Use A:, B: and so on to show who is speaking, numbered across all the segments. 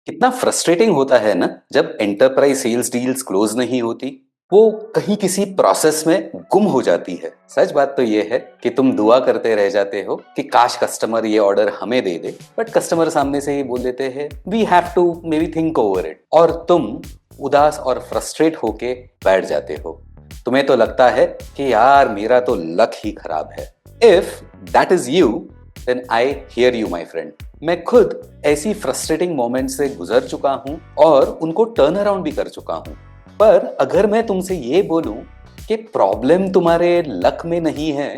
A: कितना फ्रस्ट्रेटिंग होता है ना जब एंटरप्राइज सेल्स डील्स क्लोज नहीं होती। वो कहीं किसी प्रोसेस में गुम हो जाती है। सच बात तो ये है कि तुम दुआ करते रह जाते हो कि काश कस्टमर ये ऑर्डर हमें दे दे, बट कस्टमर सामने से ही बोल देते हैं we have to maybe think over it, और तुम उदास और फ्रस्ट्रेट होके बैठ जाते हो। तुम्हें तो लगता है कि यार मेरा तो लक ही खराब है। If that is you, then I hear you my friend. मैं खुद ऐसी फ्रस्ट्रेटिंग मोमेंट से गुजर चुका हूं और उनको टर्न अराउंड भी कर चुका हूं। पर अगर मैं तुमसे ये बोलूं कि प्रॉब्लम तुम्हारे लक में नहीं है,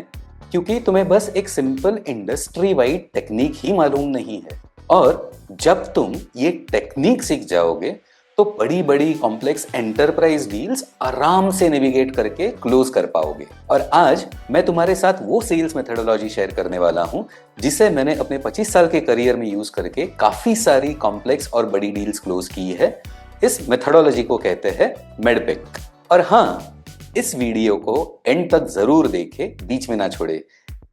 A: क्योंकि तुम्हें बस एक सिंपल इंडस्ट्री वाइड टेक्निक ही मालूम नहीं है, और जब तुम ये टेक्निक सीख जाओगे तो बड़ी बड़ी कॉम्प्लेक्स एंटरप्राइज डील्स आराम से नेविगेट करके क्लोज कर पाओगे। और आज मैं तुम्हारे साथ वो सेल्स मेथोडोलॉजी शेयर करने वाला हूं जिसे मैंने अपने 25 साल के करियर में यूज करके काफी सारी कॉम्प्लेक्स और बड़ी डील्स क्लोज की है। इस मेथोडोलॉजी को कहते हैं मेडपिक। और हाँ, इस वीडियो को एंड तक जरूर देखे, बीच में ना छोड़े।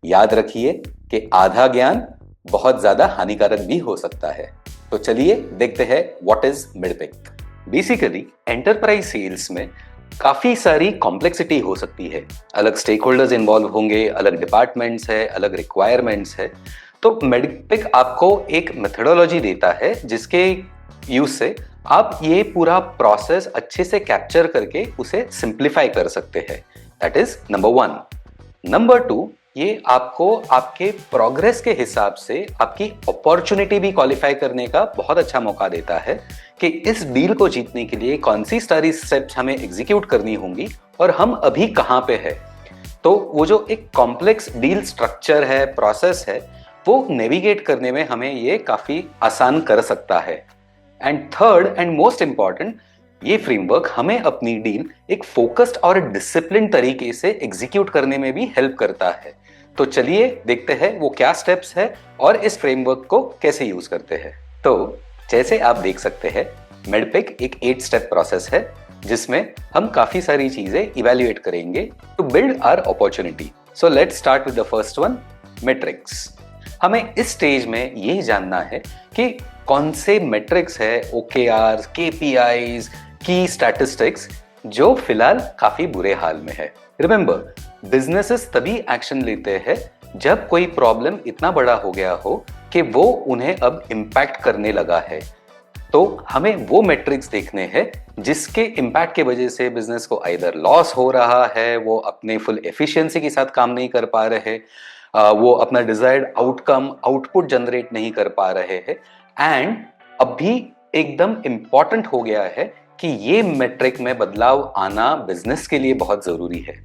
A: याद रखिए कि आधा ज्ञान बहुत ज्यादा हानिकारक भी हो सकता है। तो चलिए देखते हैं what is MEDDPICC. Basically enterprise sales में काफी सारी कॉम्प्लेक्सिटी हो सकती है। अलग स्टेक होल्डर्स इन्वॉल्व होंगे, अलग डिपार्टमेंट्स है, अलग रिक्वायरमेंट्स है। तो मिडपिक आपको एक मेथोडोलॉजी देता है जिसके यूज से आप ये पूरा प्रोसेस अच्छे से कैप्चर करके उसे सिंप्लीफाई कर सकते हैं। That is number 1। नंबर 2, ये आपको आपके प्रोग्रेस के हिसाब से आपकी अपॉर्चुनिटी भी क्वालिफाई करने का बहुत अच्छा मौका देता है कि इस डील को जीतने के लिए कौन सी सारी स्टेप्स हमें एग्जीक्यूट करनी होंगी और हम अभी कहां पे है। तो वो जो एक कॉम्प्लेक्स डील स्ट्रक्चर है, प्रोसेस है, वो नेविगेट करने में हमें ये काफी आसान कर सकता है। And third and most important, ये फ्रेमवर्क हमें अपनी डील एक फोकस्ड और डिसिप्लिन तरीके से एग्जीक्यूट करने में भी हेल्प करता है। तो चलिए देखते हैं वो क्या स्टेप्स है और इस फ्रेमवर्क को कैसे यूज करते हैं। तो जैसे आप देख सकते हैं, मेडपिक एक 8 स्टेप प्रोसेस है जिसमें हम काफी सारी चीजें इवैल्यूएट करेंगे to build our opportunity. So let's start with the first one, metrics. हमें इस स्टेज में ये जानना है कि कौन से मेट्रिक्स है, OKRs, KPIs, की स्टैटिस्टिक्स, जो फिलहाल काफी बुरे हाल में है। रिमेंबर, बिजनेसेस तभी एक्शन लेते हैं जब कोई प्रॉब्लम इतना बड़ा हो गया हो कि वो उन्हें अब इम्पैक्ट करने लगा है। तो हमें वो मेट्रिक्स देखने हैं जिसके इम्पैक्ट के वजह से बिजनेस को आइदर लॉस हो रहा है, वो अपने फुल एफिशिएंसी के साथ काम नहीं कर पा रहे, वो अपना डिजायर्ड आउटकम, आउटपुट जनरेट नहीं कर पा रहे हैं। एंड अभी एकदम इंपॉर्टेंट हो गया है कि ये मेट्रिक में बदलाव आना बिजनेस के लिए बहुत जरूरी है।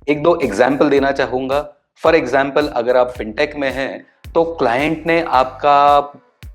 A: एक दो एग्जाम्पल देना चाहूंगा। फॉर एग्जाम्पल, अगर आप फिनटेक में हैं तो क्लाइंट ने आपका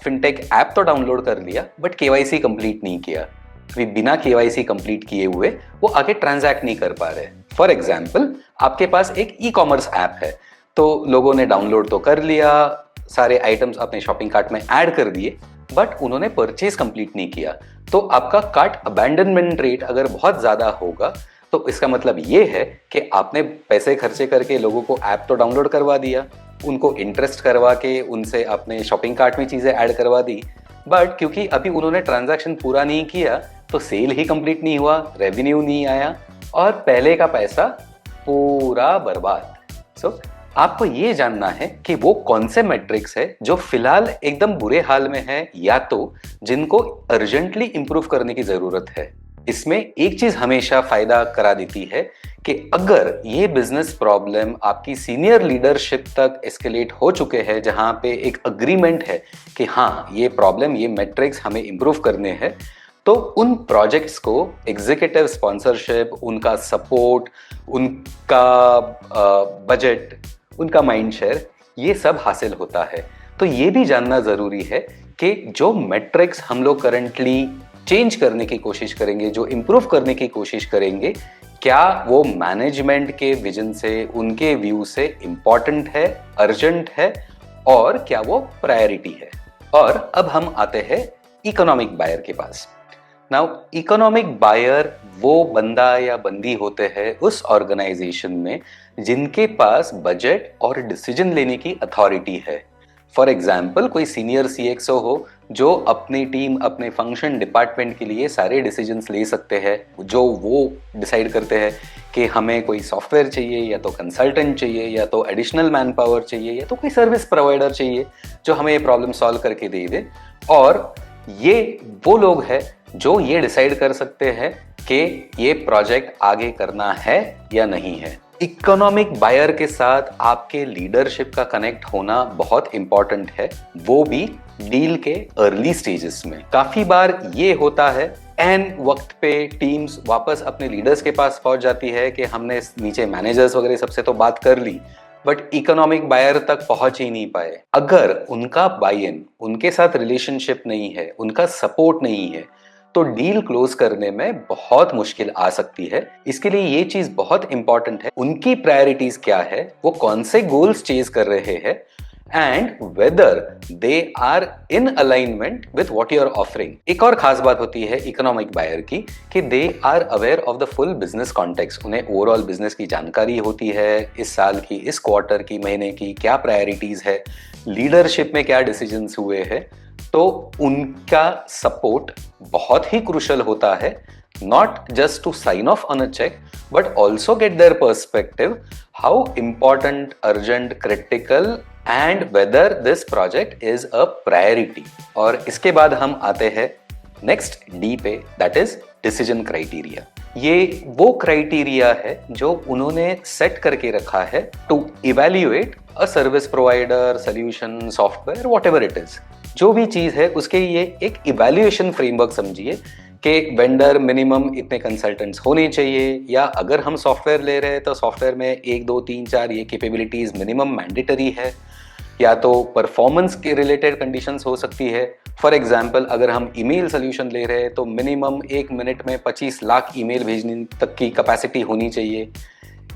A: फिनटेक ऐप तो डाउनलोड कर लिया बट केवाईसी कंप्लीट नहीं किया। अभी बिना केवाईसी कंप्लीट किए हुए वो आगे ट्रांजैक्ट नहीं कर पा रहे। फॉर एग्जाम्पल, आपके पास एक ई कॉमर्स ऐप है, तो लोगों ने डाउनलोड तो कर लिया, सारे आइटम्स अपने शॉपिंग कार्ट में ऐड कर दिए, बट उन्होंने परचेज कंप्लीट नहीं किया। तो आपका कार्ट अबैंडनमेंट रेट अगर बहुत ज्यादा होगा तो इसका मतलब ये है कि आपने पैसे खर्चे करके लोगों को ऐप तो डाउनलोड करवा दिया, उनको इंटरेस्ट करवा के उनसे अपने शॉपिंग कार्ट में चीजें ऐड करवा दी, बट क्योंकि अभी उन्होंने ट्रांजैक्शन पूरा नहीं किया तो सेल ही कंप्लीट नहीं हुआ, रेवेन्यू नहीं आया और पहले का पैसा पूरा बर्बाद। सो आपको ये जानना है कि वो कौन से मैट्रिक्स है जो फिलहाल एकदम बुरे हाल में है या तो जिनको अर्जेंटली इंप्रूव करने की जरूरत है। इसमें एक चीज हमेशा फायदा करा देती है कि अगर ये बिजनेस प्रॉब्लम आपकी सीनियर लीडरशिप तक एस्केलेट हो चुके हैं, जहां पे एक अग्रीमेंट है कि हाँ ये प्रॉब्लम, ये मैट्रिक्स हमें इंप्रूव करने हैं, तो उन प्रोजेक्ट्स को एग्जीक्यूटिव स्पॉन्सरशिप, उनका सपोर्ट, उनका बजट, उनका माइंड शेयर, ये सब हासिल होता है। तो ये भी जानना जरूरी है कि जो मैट्रिक्स हम लोग करंटली चेंज करने की कोशिश करेंगे, जो इंप्रूव करने की कोशिश करेंगे, क्या वो मैनेजमेंट के विजन से, उनके व्यू से इंपॉर्टेंट है, अर्जेंट है, और क्या वो प्रायोरिटी है। और अब हम आते हैं इकोनॉमिक बायर के पास। नाउ इकोनॉमिक बायर वो बंदा या बंदी होते हैं उस ऑर्गेनाइजेशन में जिनके पास बजट और डिसीजन लेने की अथॉरिटी है। फॉर एग्जाम्पल कोई सीनियर CXO हो जो अपनी टीम, अपने फंक्शन, डिपार्टमेंट के लिए सारे डिसीजंस ले सकते हैं, जो वो डिसाइड करते हैं कि हमें कोई सॉफ्टवेयर चाहिए या तो कंसल्टेंट चाहिए या तो एडिशनल मैन पावर चाहिए या तो कोई सर्विस प्रोवाइडर चाहिए जो हमें ये प्रॉब्लम सॉल्व करके दे दे। और ये वो लोग हैं जो ये डिसाइड कर सकते हैं कि ये प्रोजेक्ट आगे करना है या नहीं है। इकोनॉमिक बायर के साथ आपके लीडरशिप का कनेक्ट होना बहुत इंपॉर्टेंट है, वो भी डील के अर्ली स्टेजेस में। काफी बार ये होता है एन वक्त पे टीम्स वापस अपने लीडर्स के पास पहुंच जाती है कि हमने नीचे मैनेजर्स वगैरह सबसे तो बात कर ली, बट इकोनॉमिक बायर तक पहुंच ही नहीं पाए। अगर उनका बाय इन, उनके साथ रिलेशनशिप नहीं है, उनका सपोर्ट नहीं है, तो डील क्लोज करने में बहुत मुश्किल आ सकती है। इसके लिए ये चीज बहुत इंपॉर्टेंट है, उनकी प्रायोरिटीज क्या है, वो कौन से गोल्स चेज कर रहे हैं, and whether they are in alignment with what you are offering. एक और खास बात होती है इकोनॉमिक बायर की कि they are aware of the full business context. उन्हें ओवरऑल बिजनेस की जानकारी होती है, इस साल की, इस क्वार्टर की, महीने की क्या प्रायोरिटीज है, लीडरशिप में क्या डिसीजंस हुए हैं। तो उनका सपोर्ट बहुत ही क्रूशल होता है, not just to sign off on a check but also get their perspective how important, urgent, critical and whether this project is a priority. और इसके बाद हम आते हैं नेक्स्ट डी पे, दैट इज डिसीजन क्राइटेरिया। ये वो क्राइटेरिया है जो उन्होंने सेट करके रखा है to evaluate a service provider, solution, software, whatever it is. जो भी चीज है उसके ये एक इवैल्यूएशन फ्रेमवर्क समझिए कि वेंडर मिनिमम इतने कंसल्टेंट्स होने चाहिए, या अगर हम सॉफ्टवेयर ले रहे हैं तो सॉफ्टवेयर में 1 2 3 4 ये कैपेबिलिटीज मिनिमम मैंडेटरी है, या तो परफॉर्मेंस के रिलेटेड कंडीशंस हो सकती है। फॉर एग्जांपल अगर हम ईमेल सोल्यूशन ले रहे हैं तो मिनिमम 1 मिनट में 25 लाख ईमेल भेजने तक की कैपेसिटी होनी चाहिए,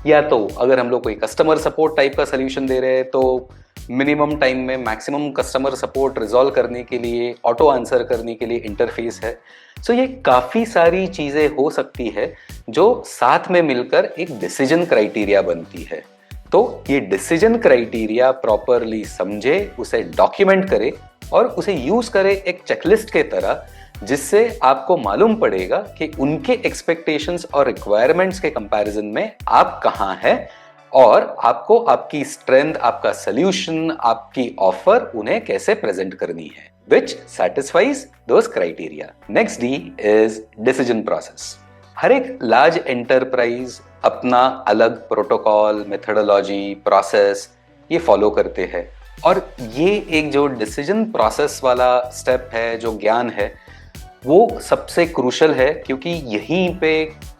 A: या तो अगर हम लोग कोई कस्टमर सपोर्ट टाइप का सोल्यूशन दे रहे हैं तो मिनिमम टाइम में मैक्सिमम कस्टमर सपोर्ट रिजॉल्व करने के लिए, ऑटो आंसर करने के लिए इंटरफेस है। सो ये काफ़ी सारी चीज़ें हो सकती है जो साथ में मिलकर एक डिसीजन क्राइटेरिया बनती है। तो ये डिसीजन क्राइटेरिया प्रॉपरली समझे, उसे डॉक्यूमेंट करे और उसे यूज करे एक चेकलिस्ट के तरह, जिससे आपको मालूम पड़ेगा कि उनके एक्सपेक्टेशंस और रिक्वायरमेंट्स के कंपैरिजन में आप कहाँ हैं और आपको आपकी स्ट्रेंथ, आपका सॉल्यूशन, आपकी ऑफर उन्हें कैसे प्रेजेंट करनी है, which satisfies those criteria. Next D is decision process. हर एक लार्ज एंटरप्राइज अपना अलग प्रोटोकॉल, मेथोडोलॉजी, प्रोसेस ये फॉलो करते हैं, और ये एक जो डिसीजन प्रोसेस वाला स्टेप है, जो ज्ञान है, वो सबसे क्रूशल है, क्योंकि यहीं पे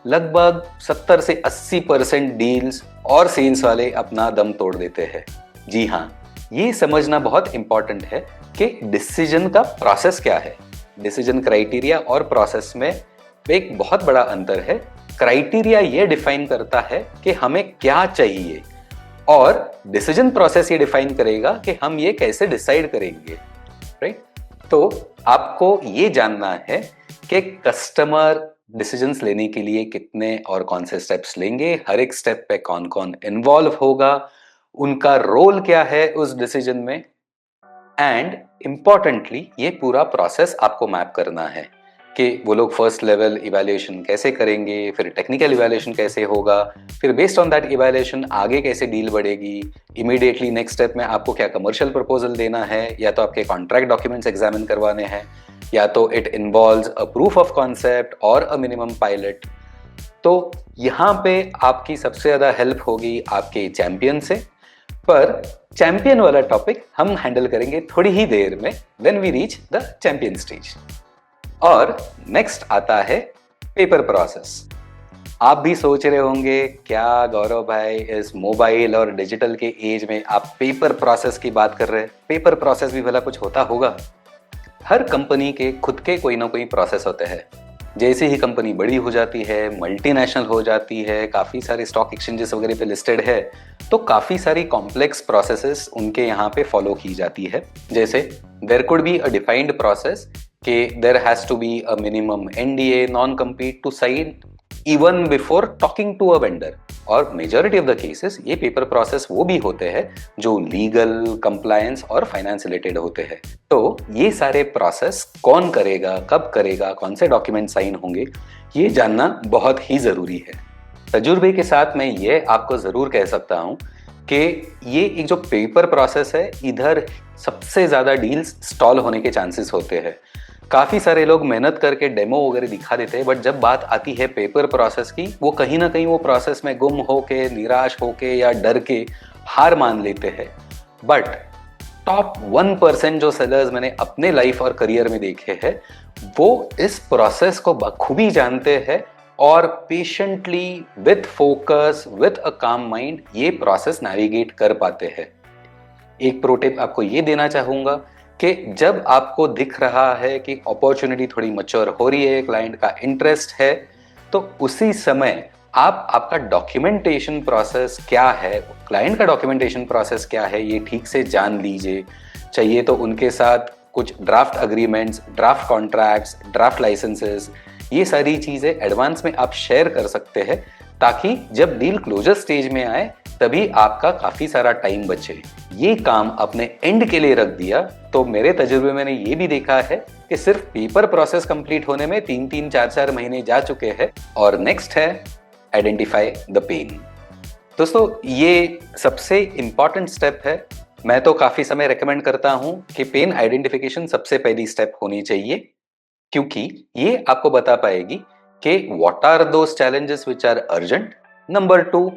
A: लगभग 70 से 80% डील्स और सेल्स वाले अपना दम तोड़ देते हैं। जी हाँ, ये समझना बहुत इंपॉर्टेंट है कि डिसीजन का प्रोसेस क्या है। डिसीजन क्राइटेरिया और प्रोसेस में एक बहुत बड़ा अंतर है। क्राइटेरिया ये डिफाइन करता है कि हमें क्या चाहिए, और डिसीजन प्रोसेस ये डिफाइन करेगा कि हम ये कैसे डिसाइड करेंगे, राइट? तो आपको ये जानना है कि कस्टमर डिसीजंस लेने के लिए कितने और कौन से स्टेप्स लेंगे, हर एक स्टेप पे कौन कौन इन्वॉल्व होगा, उनका रोल क्या है उस डिसीजन में, एंड इंपॉर्टेंटली ये पूरा प्रोसेस आपको मैप करना है कि वो लोग फर्स्ट लेवल इवैल्यूएशन कैसे करेंगे, फिर टेक्निकल इवैल्यूएशन कैसे होगा, फिर बेस्ड ऑन दैट इवैल्यूएशन आगे कैसे डील बढ़ेगी, इमीडिएटली नेक्स्ट स्टेप में आपको क्या कमर्शियल प्रपोजल देना है, या तो आपके कॉन्ट्रैक्ट डॉक्यूमेंट्स एग्जामिन करवाने हैं, या तो it involves a proof of concept और अ मिनिमम पायलट। तो यहाँ पे आपकी सबसे ज़्यादा हेल्प होगी आपके चैंपियन से, पर चैंपियन वाला टॉपिक हम हैंडल करेंगे थोड़ी ही देर में, when we reach the champion stage. और नेक्स्ट आता है पेपर प्रोसेस। आप भी सोच रहे होंगे क्या गौरव भाई, इस मोबाइल और डिजिटल के एज में आप पेपर प्रोसेस की बात कर रहे हैं, पेपर प्रोसेस भी भला कुछ होता होगा? हर कंपनी के खुद के कोई ना कोई प्रोसेस होते हैं। जैसे ही कंपनी बड़ी हो जाती है, मल्टीनेशनल हो जाती है, काफ़ी सारे स्टॉक एक्सचेंजेस वगैरह पे लिस्टेड है, तो काफ़ी सारी कॉम्प्लेक्स प्रोसेसेस उनके यहाँ पे फॉलो की जाती है। जैसे there could be a defined process कि there has to be a minimum NDA, non compete to sign even before talking to a vendor. और मेजॉरिटी ऑफ द केसेस ये पेपर प्रोसेस वो भी होते हैं जो लीगल, कंप्लायंस और finance related होते हैं। तो ये सारे प्रोसेस कौन करेगा, कब करेगा, कौन से डॉक्यूमेंट साइन होंगे, ये जानना बहुत ही जरूरी है। तजुर्बे के साथ मैं ये आपको जरूर कह सकता हूँ कि ये एक जो पेपर प्रोसेस है, इधर सबसे ज्यादा डील्स स्टॉल होने के चांसेस होते हैं। काफी सारे लोग मेहनत करके डेमो वगैरह दिखा देते हैं, बट जब बात आती है पेपर प्रोसेस की, वो कहीं ना कहीं वो प्रोसेस में गुम होके, निराश होके या डर के हार मान लेते हैं। बट टॉप 1% जो सेलर्स मैंने अपने लाइफ और करियर में देखे हैं, वो इस प्रोसेस को बखूबी जानते हैं और patiently, with focus, with a काम माइंड ये प्रोसेस नेविगेट कर पाते हैं। एक प्रो टिप आपको ये देना चाहूंगा कि जब आपको दिख रहा है कि अपॉर्चुनिटी थोड़ी मैच्योर हो रही है, क्लाइंट का इंटरेस्ट है, तो उसी समय आप आपका डॉक्यूमेंटेशन प्रोसेस क्या है, क्लाइंट का डॉक्यूमेंटेशन प्रोसेस क्या है, ये ठीक से जान लीजिए। चाहिए तो उनके साथ कुछ draft agreements, draft contracts, draft licenses, ये सारी चीजें एडवांस में आप शेयर कर सकते हैं, ताकि जब डील क्लोजर स्टेज में आए तभी आपका काफी सारा टाइम बचे। ये काम अपने एंड के लिए रख दिया तो मेरे तजुर्बे में मैंने ये भी देखा है कि सिर्फ पेपर प्रोसेस कंप्लीट होने में 3-3, 4-4 महीने जा चुके हैं। और नेक्स्ट है आइडेंटिफाई द पेन। दोस्तों, ये सबसे इंपॉर्टेंट स्टेप है। मैं तो काफी समय रेकमेंड करता हूं कि पेन आइडेंटिफिकेशन सबसे पहली स्टेप होनी चाहिए, क्योंकि ये आपको बता पाएगी कि what are those challenges which are urgent. Number 2,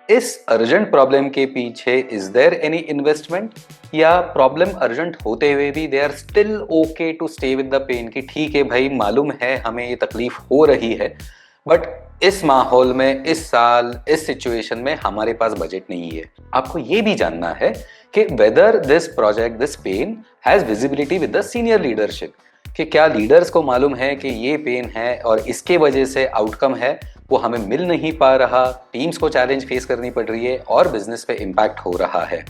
A: इस अर्जेंट प्रॉब्लम के पीछे इज देयर एनी इन्वेस्टमेंट, या प्रॉब्लम अर्जेंट होते हुए भी they are still okay to stay with the pain, कि ठीक है भाई, मालूम है हमें ये तकलीफ हो रही है, बट इस माहौल में, इस साल, इस सिचुएशन में हमारे पास बजट नहीं है। आपको ये भी जानना है कि whether this project, this pain has visibility with the senior leadership, कि क्या लीडर्स को मालूम है कि ये पेन है और इसके वजह से आउटकम है वो हमें मिल नहीं पा रहा, टीम्स को चैलेंज फेस करनी पड़ रही है और बिजनेस पे इम्पैक्ट हो रहा है।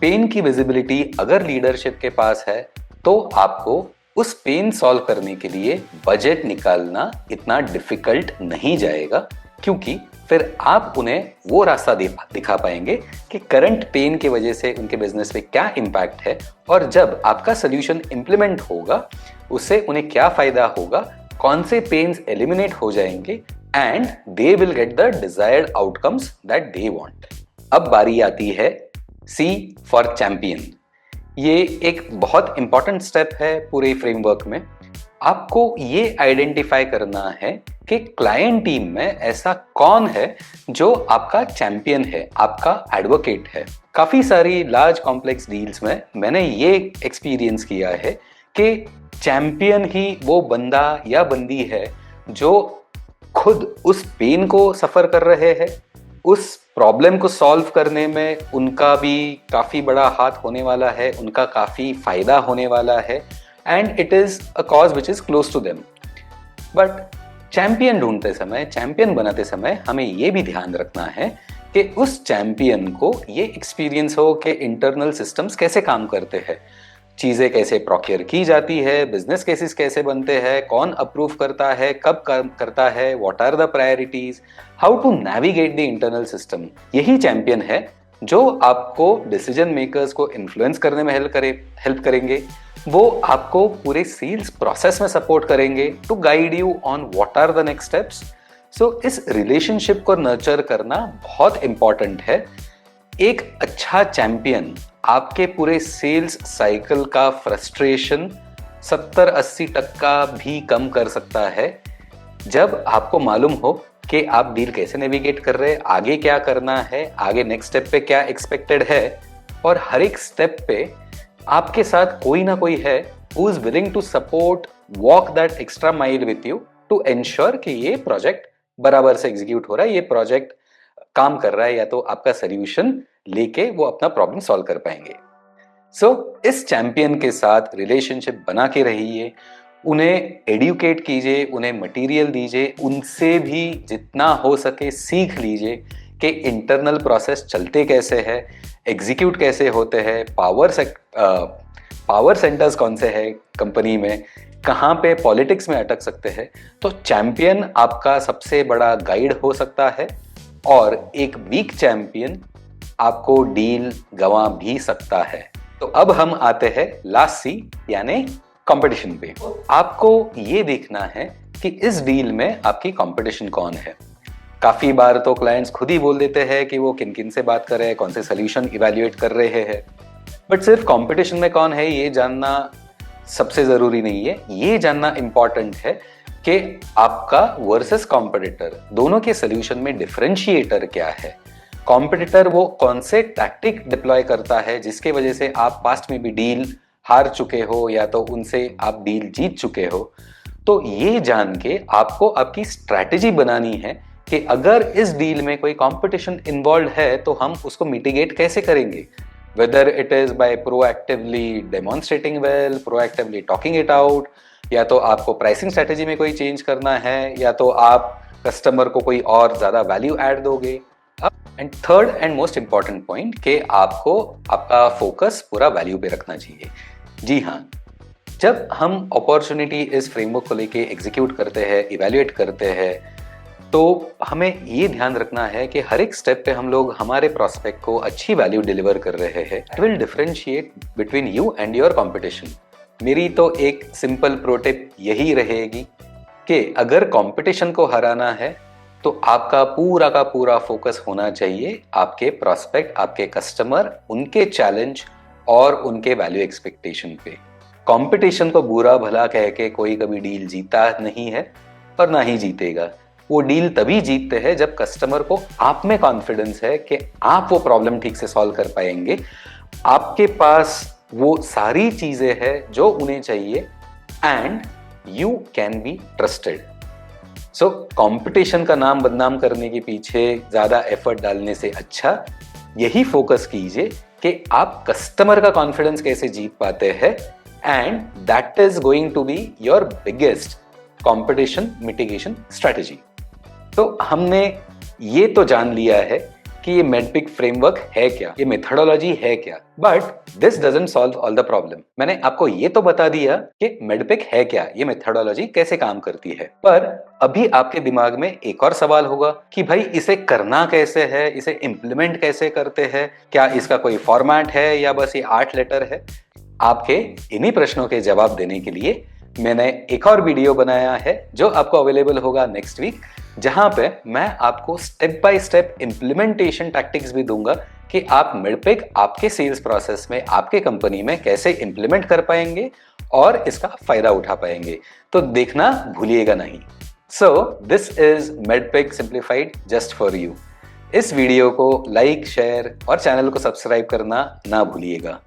A: पेन की विजिबिलिटी अगर लीडरशिप के पास है तो आपको उस पेन सॉल्व करने के लिए बजट निकालना इतना डिफिकल्ट नहीं जाएगा, क्योंकि फिर आप उन्हें वो रास्ता दिखा पाएंगे कि करंट पेन की वजह से उनके बिजनेस पे क्या इम्पैक्ट है, और जब आपका सोल्यूशन इंप्लीमेंट होगा उससे उन्हें क्या फायदा होगा, कौन से पेन्स एलिमिनेट हो जाएंगे, and they will get the desired outcomes that they want. अब बारी आती है C फॉर चैंपियन। ये एक बहुत इंपॉर्टेंट स्टेप है पूरे फ्रेमवर्क में। आपको ये आइडेंटिफाई करना है कि क्लाइंट टीम में ऐसा कौन है जो आपका चैंपियन है, आपका एडवोकेट है। काफी सारी लार्ज कॉम्प्लेक्स डील्स में मैंने ये एक्सपीरियंस किया है कि चैंपियन ही वो बंदा या बंदी है जो खुद उस पेन को सफर कर रहे हैं, उस प्रॉब्लम को सॉल्व करने में उनका भी काफी बड़ा हाथ होने वाला है, उनका काफी फायदा होने वाला है, and it is a cause which is close to them. But champion ढूंढते समय, चैंपियन बनाते समय हमें यह भी ध्यान रखना है कि उस चैंपियन को ये एक्सपीरियंस हो कि इंटरनल सिस्टम्स कैसे काम करते हैं, चीजें कैसे प्रोक्योर की जाती है, बिजनेस केसेस कैसे बनते हैं, कौन अप्रूव करता है, कब करता है, what are the priorities, how to navigate the internal system. यही चैंपियन है जो आपको डिसीजन मेकर्स को इन्फ्लुएंस करने में हेल्प करेंगे। वो आपको पूरे सेल्स प्रोसेस में सपोर्ट करेंगे to guide you on what are the next steps. So इस रिलेशनशिप को नर्चर करना बहुत इंपॉर्टेंट है। एक अच्छा चैंपियन आपके पूरे सेल्स साइकिल का फ्रस्ट्रेशन 70-80% भी कम कर सकता है, जब आपको मालूम हो कि आप डील कैसे नेविगेट कर रहे हैं, आगे क्या करना है, आगे नेक्स्ट स्टेप पे क्या एक्सपेक्टेड है, और हर एक स्टेप पे आपके साथ कोई ना कोई है who is willing to support, walk that extra mile with you to ensure कि ये प्रोजेक्ट बराबर से एग्जीक्यूट हो रहा है, ये प्रोजेक्ट काम कर रहा है, या तो आपका सोल्यूशन लेके वो अपना प्रॉब्लम सॉल्व कर पाएंगे। सो इस चैंपियन के साथ रिलेशनशिप बना के रहिए, उन्हें एडुकेट कीजिए, उन्हें मटेरियल दीजिए, उनसे भी जितना हो सके सीख लीजिए कि इंटरनल प्रोसेस चलते कैसे हैं, एग्जीक्यूट कैसे होते हैं, पावर सेंटर्स कौन से हैं कंपनी में, कहाँ पे पॉलिटिक्स में अटक सकते हैं, तो चैंपियन आपका सबसे बड़ा गाइड हो सकता है और एक वीक चैंपियन आपको डील गंवा भी सकता है। तो अब हम आते हैं लास्ट सी यानी कंपटीशन पे। आपको ये देखना है कि इस डील में आपकी कंपटीशन कौन है। काफी बार तो क्लाइंट्स खुद ही बोल देते हैं कि वो किन किन से बात कर रहे हैं, कौन से सोल्यूशन इवैल्यूएट कर रहे हैं, बट सिर्फ कंपटीशन में कौन है ये जानना सबसे जरूरी नहीं है। ये जानना इंपॉर्टेंट है कि आपका वर्सेस कॉम्पिटिटर दोनों के सोल्यूशन में डिफरेंशिएटर क्या है। कॉम्पिटिटर वो कौन से टैक्टिक डिप्लॉय करता है जिसके वजह से आप पास्ट में भी डील हार चुके हो या तो उनसे आप डील जीत चुके हो। तो ये जान के आपको आपकी स्ट्रैटेजी बनानी है कि अगर इस डील में कोई कंपटीशन इन्वॉल्व है तो हम उसको मिटिगेट कैसे करेंगे, whether it is by proactively demonstrating well, proactively talking it out, या तो आपको प्राइसिंग स्ट्रेटेजी में कोई चेंज करना है, या तो आप कस्टमर को कोई और ज्यादा वैल्यू ऐड दोगे। And third and most important point कि आपको आपका फोकस पूरा वैल्यू पे रखना चाहिए। जी हाँ, जब हम अपॉर्चुनिटी इस फ्रेमवर्क को लेके एग्जीक्यूट करते हैं, इवैल्यूएट करते हैं, तो हमें ये ध्यान रखना है कि हर एक स्टेप पे हम लोग हमारे प्रोस्पेक्ट को अच्छी वैल्यू डिलीवर कर रहे हैं। It will differentiate between you and your competition. मेरी तो एक सिंपल प्रो टिप यही रहेगी कि अगर कंपटीशन को हराना है तो आपका पूरा का पूरा फोकस होना चाहिए आपके प्रोस्पेक्ट, आपके कस्टमर, उनके चैलेंज और उनके वैल्यू एक्सपेक्टेशन पे। कंपटीशन को बुरा भला कह के कोई कभी डील जीता नहीं है और ना ही जीतेगा। वो डील तभी जीतते हैं जब कस्टमर को आप में कॉन्फिडेंस है कि आप वो प्रॉब्लम ठीक से सॉल्व कर पाएंगे, आपके पास वो सारी चीजें हैं जो उन्हें चाहिए, and you can be trusted. So competition का नाम बदनाम करने के पीछे ज्यादा एफर्ट डालने से अच्छा यही फोकस कीजिए कि आप कस्टमर का कॉन्फिडेंस कैसे जीत पाते हैं, and that is going to be your biggest competition mitigation strategy. तो हमने ये तो जान लिया है कि ये मेडपिक फ्रेमवर्क है क्या, ये मेथोडोलॉजी है क्या, but this doesn't solve all the problem. मैंने आपको ये तो बता दिया कि मेडपिक है क्या, ये मेथोडोलॉजी कैसे काम करती है, पर अभी आपके दिमाग में एक और सवाल होगा कि भाई इसे करना कैसे है, इसे इम्प्लीमेंट कैसे करते हैं, क्या इसका कोई फॉर्मेट है या बस ये 8 लेटर है। आपके इन्हीं प्रश्नों के जवाब देने के लिए मैंने एक और वीडियो बनाया है जो आपको अवेलेबल होगा नेक्स्ट वीक, जहां पे मैं आपको step by step implementation tactics भी दूंगा कि आप मेडपिक आपके सेल्स प्रोसेस में, आपके कंपनी में कैसे इंप्लीमेंट कर पाएंगे और इसका फायदा उठा पाएंगे। तो देखना भूलिएगा नहीं। So this is MEDDPICC simplified just for you. इस वीडियो को लाइक, शेयर और चैनल को सब्सक्राइब करना ना भूलिएगा।